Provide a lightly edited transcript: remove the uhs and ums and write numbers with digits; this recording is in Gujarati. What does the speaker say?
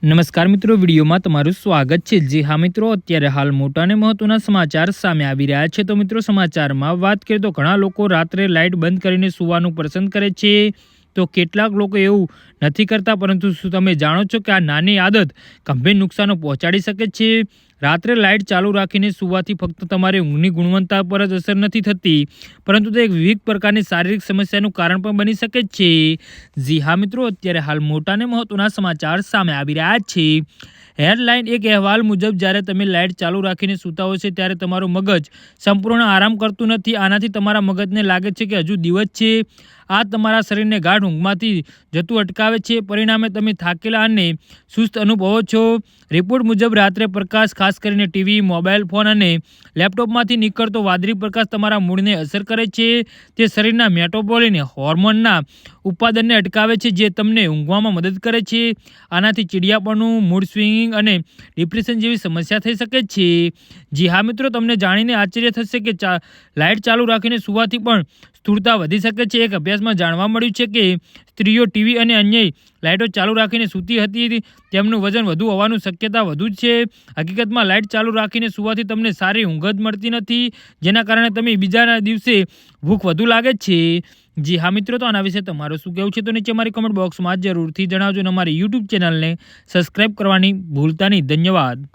નમસ્કાર મિત્રો, વિડીયોમાં તમારું સ્વાગત છે। જી હા મિત્રો, અત્યારે હાલ મોટા અને મહત્વના સમાચાર સામે આવી રહ્યા છે। તો મિત્રો, સમાચારમાં વાત કરીએ તો ઘણા લોકો રાત્રે લાઇટ બંધ કરીને સૂવાનું પસંદ કરે છે, તો કેટલાક લોકો એવું નથી કરતા। પરંતુ શું તમે જાણો છો કે આ નાની આદત ગંભીર નુકસાનો પહોંચાડી શકે છે? રાત્રે લાઇટ ચાલુ રાખીને સૂવાથી ફક્ત તમારી ઊંઘની ગુણવત્તા પર જ અસર નથી થતી, પરંતુ તે એક વિવિધ પ્રકારની શારીરિક સમસ્યાનું કારણ પણ બની શકે છે। જી હા મિત્રો, અત્યારે હાલ મોટા અને મહત્વના સમાચાર સામે આવી રહ્યા છે। હેડલાઇન એક અહેવાલ મુજબ જ્યારે તમે લાઇટ ચાલુ રાખીને સૂતા હોય છે ત્યારે તમારું મગજ સંપૂર્ણ આરામ કરતું નથી। આનાથી તમારા મગજને લાગે છે કે હજુ દિવસ છે। આ તમારા શરીરને ગાઢ ઊંઘમાંથી જતું અટકાવે છે, પરિણામે તમે થાકેલા અને સુસ્ત અનુભવો છો। રિપોર્ટ મુજબ રાત્રે પ્રકાશ, ખાસ કરીને ટીવી, મોબાઈલ ફોન અને લેપટોપમાંથી નીકળતો વાદળી પ્રકાશ તમારા મૂડને અસર કરે છે। તે શરીરના મેટાબોલિક હોર્મોનના ઉત્પાદનને અટકાવે છે, જે તમને ઊંઘવામાં મદદ કરે છે। આનાથી ચીડિયાપણું, મૂડ સ્વિંગિંગ અને ડિપ્રેશન જેવી સમસ્યા થઈ શકે છે। જી હા મિત્રો, તમને જાણીને આશ્ચર્ય થશે કે લાઇટ ચાલુ રાખીને સૂવાથી પણ સ્થૂળતા વધી શકે છે। એક અભ્યાસમાં જાણવા મળ્યું છે કે સ્ત્રીઓ ટીવી અને અન્ય લાઇટો ચાલુ રાખીને સૂતી હતી તેમનું વજન વધુ હોવાની શક્યતા વધુ છે। હકીકતમાં લાઇટ ચાલુ રાખીને સૂવાથી તમને સારી ઊંઘ જ મળતી નથી, જેના કારણે તમે બીજાના દિવસે ભૂખ વધુ લાગે છે। જી હા મિત્રો, તો આના વિશે તમારું શું કહેવું છે તો નીચે મારી કમેન્ટ બોક્સમાં જરૂરથી જણાવજો અને અમારી યુટ્યુબ ચેનલને સબસ્ક્રાઈબ કરવાની ભૂલતા નહીં। ધન્યવાદ।